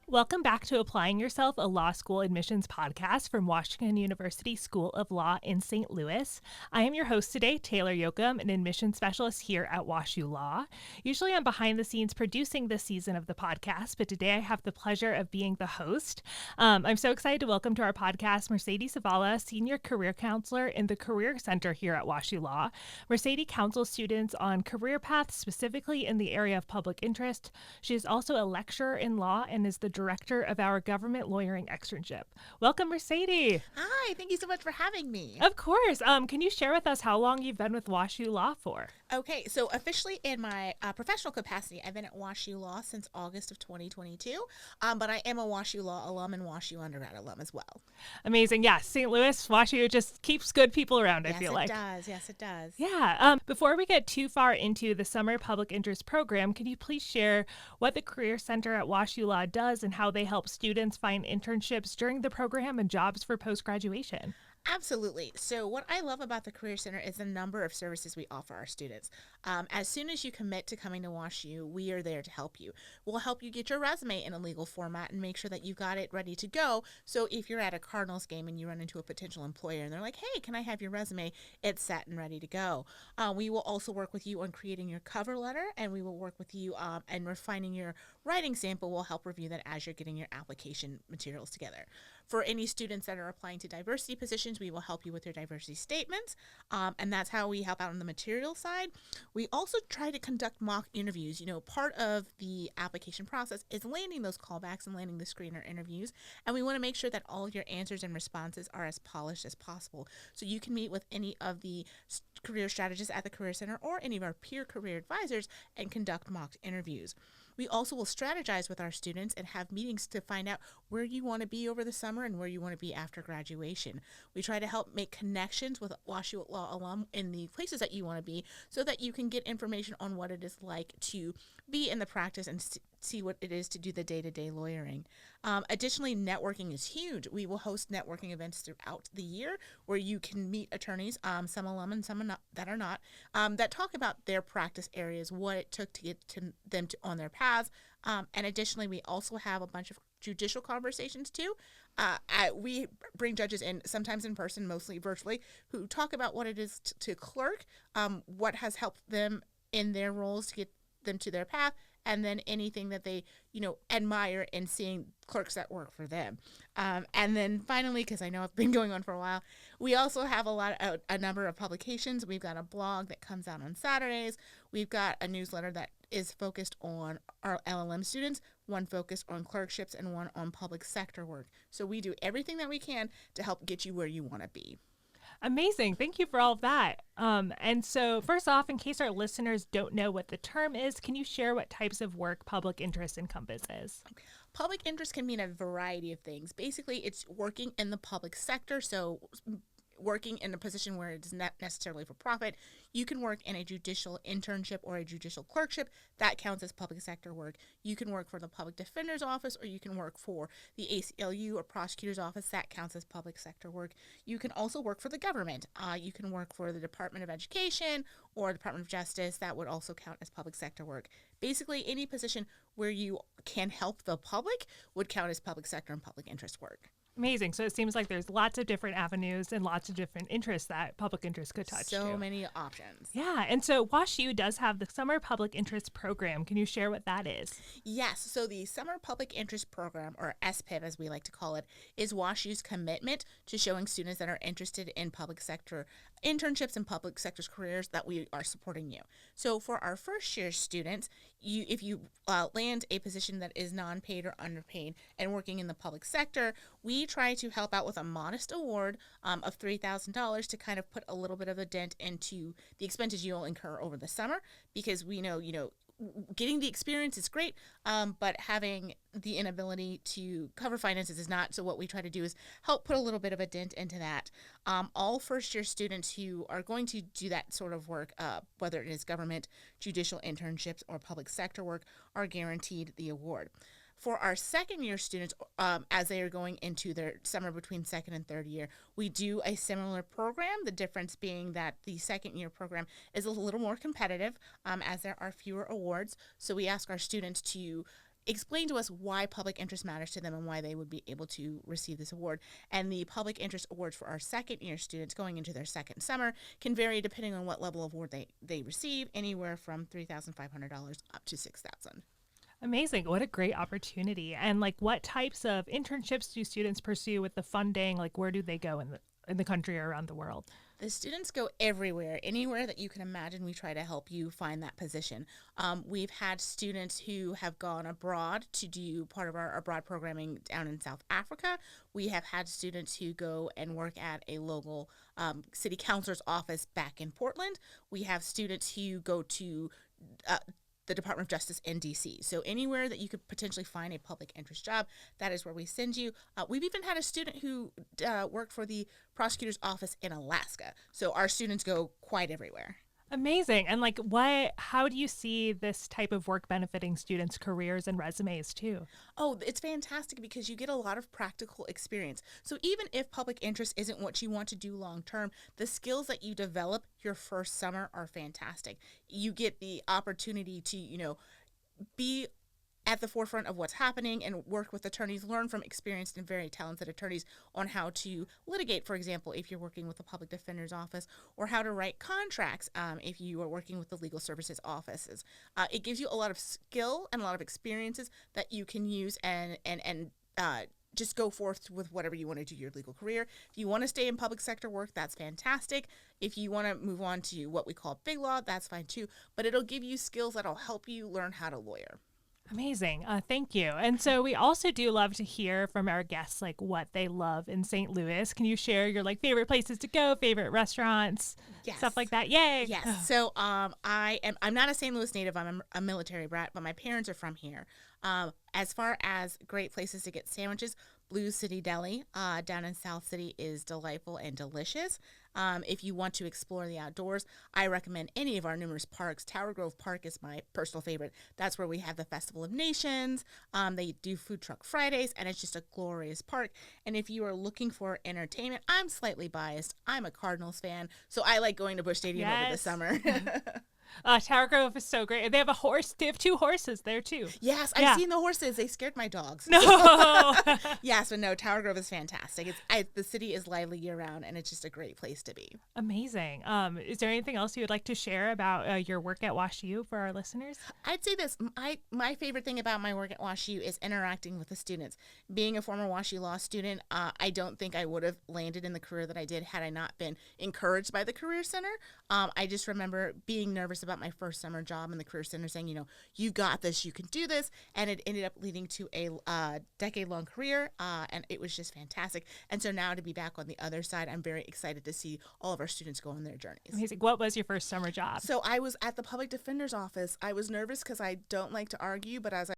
Welcome back to Applying Yourself, a law school admissions podcast from Washington University School of Law in St. Louis. I am your host today, Taylor Yoakum, an admissions specialist here at WashU Law. Usually I'm behind the scenes producing this season of the podcast, but today I have the pleasure of being the host. I'm so excited to welcome to our podcast Mercedes Zavala, Senior Career Counselor in the Career Center here at WashU Law. Mercedes counsels students on career paths, specifically in the area of public interest. She is also a lecturer in law and is the director of our government lawyering externship. Welcome, Mercedes. Hi, thank you so much for having me. Of course. Can you share with us how long you've been with WashU Law for? Okay, so officially in my professional capacity, I've been at WashU Law since August of 2022, but I am a WashU Law alum and WashU undergrad alum as well. Amazing. Yeah, St. Louis, WashU just keeps good people around, I feel like. Yes, it does. Yeah. Before we get too far into the Summer Public Interest Program, can you please share what the Career Center at WashU Law does and how they help students find internships during the program and jobs for post-graduation? Absolutely. So what I love about the Career Center is the number of services we offer our students. As soon as you commit to coming to WashU, we are there to help you. We'll help you get your resume in a legal format and make sure that you've got it ready to go. So if you're at a Cardinals game and you run into a potential employer and they're like, hey, can I have your resume? It's set and ready to go. We will also work with you on creating your cover letter, and we will work with you and refining your writing sample. We'll help review that as you're getting your application materials together. For any students that are applying to diversity positions, we will help you with your diversity statements, and that's how we help out on the material side. We also try to conduct mock interviews. Part of the application process is landing those callbacks and landing the screener interviews, and we want to make sure that all of your answers and responses are as polished as possible. So you can meet with any of the career strategists at the Career Center or any of our peer career advisors and conduct mock interviews. We also will strategize with our students and have meetings to find out where you want to be over the summer and where you want to be after graduation. We try to help make connections with WashU Law alum in the places that you want to be so that you can get information on what it is like to be in the practice and see what it is to do the day-to-day lawyering. Additionally, networking is huge. We will host networking events throughout the year where you can meet attorneys, some alum and some that are not, that talk about their practice areas, what it took to get to them on their paths. And additionally, we also have a bunch of judicial conversations too. We bring judges in, sometimes in person, mostly virtually, who talk about what it is to clerk, what has helped them in their roles to get them to their path, and then anything that they, admire in seeing clerks that work for them. And then finally, because I know I've been going on for a while, we also have a number of publications. We've got a blog that comes out on Saturdays. We've got a newsletter that is focused on our LLM students, one focused on clerkships, and one on public sector work. So we do everything that we can to help get you where you want to be. Amazing. Thank you for all of that. And so first off, in case our listeners don't know what the term is, can you share what types of work public interest encompasses? Public interest can mean a variety of things. Basically, it's working in the public sector, so working in a position where it's not necessarily for profit. You can work in a judicial internship or a judicial clerkship. That counts as public sector work. You can work for the public defender's office, or you can work for the ACLU or prosecutor's office. That counts as public sector work. You can also work for the government. You can work for the Department of Education or Department of Justice. That would also count as public sector work. Basically, any position where you can help the public would count as public sector and public interest work. Amazing. So it seems like there's lots of different avenues and lots of different interests that public interest could touch. So too. many options. Yeah. And so WashU does have the Summer Public Interest Program. Can you share what that is? Yes. So the Summer Public Interest Program, or SPIP as we like to call it, is WashU's commitment to showing students that are interested in public sector internships and public sector's careers that we are supporting you. So for our first year students, if you land a position that is non-paid or underpaid and working in the public sector, we try to help out with a modest award of $3,000 to kind of put a little bit of a dent into the expenses you'll incur over the summer, because we know, getting the experience is great, but having the inability to cover finances is not. So what we try to do is help put a little bit of a dent into that. All first-year students who are going to do that sort of work, whether it is government, judicial internships, or public sector work, are guaranteed the award. For our second year students, as they are going into their summer between second and third year, we do a similar program. The difference being that the second year program is a little more competitive, as there are fewer awards. So we ask our students to explain to us why public interest matters to them and why they would be able to receive this award. And the public interest awards for our second year students going into their second summer can vary depending on what level of award they receive, anywhere from $3,500 up to $6,000. Amazing. What a great opportunity. And like what types of internships do students pursue with the funding? Like where do they go in the country or around the world? The students go everywhere, anywhere that you can imagine. We try to help you find that position. We've had students who have gone abroad to do part of our abroad programming down in South Africa. We have had students who go and work at a local city councilor's office back in Portland. We have students who go to the Department of Justice in D.C. So anywhere that you could potentially find a public interest job, that is where we send you. We've even had a student who worked for the prosecutor's office in Alaska. So our students go quite everywhere. Amazing. And like how do you see this type of work benefiting students' careers and resumes too? Oh, it's fantastic because you get a lot of practical experience. So even if public interest isn't what you want to do long term, the skills that you develop your first summer are fantastic. You get the opportunity to, be at the forefront of what's happening and work with attorneys, learn from experienced and very talented attorneys on how to litigate, for example, if you're working with the public defender's office, or how to write contracts if you are working with the legal services offices. It gives you a lot of skill and a lot of experiences that you can use and just go forth with whatever you want to do your legal career. If you want to stay in public sector work, that's fantastic. If you want to move on to what we call big law, that's fine too. But it'll give you skills that'll help you learn how to lawyer. Amazing. Thank you. And so we also do love to hear from our guests, like what they love in St. Louis. Can you share your favorite places to go, favorite restaurants, stuff like that? Yay. Yes. So I'm not a St. Louis native. I'm a military brat, but my parents are from here. As far as great places to get sandwiches, Blue City Deli down in South City is delightful and delicious. If you want to explore the outdoors, I recommend any of our numerous parks. Tower Grove Park is my personal favorite. That's where we have the Festival of Nations. They do Food Truck Fridays, and it's just a glorious park. And if you are looking for entertainment, I'm slightly biased. I'm a Cardinals fan, so I like going to Busch Stadium over the summer. Tower Grove is so great. They have a horse. They have 2 horses there too. Yes, I've seen the horses. They scared my dogs. No. Yes, but no, Tower Grove is fantastic. The city is lively year round, and it's just a great place to be. Amazing. Is there anything else you would like to share about your work at WashU for our listeners? I'd say this. My favorite thing about my work at WashU is interacting with the students. Being a former WashU Law student, I don't think I would have landed in the career that I did had I not been encouraged by the Career Center. I just remember being nervous about my first summer job in the Career Center, saying, you got this, you can do this, and it ended up leading to a decade-long career, and it was just fantastic. And so now to be back on the other side, I'm very excited to see all of our students go on their journeys. Amazing. What was your first summer job? So I was at the public defender's office. I was nervous because I don't like to argue, but as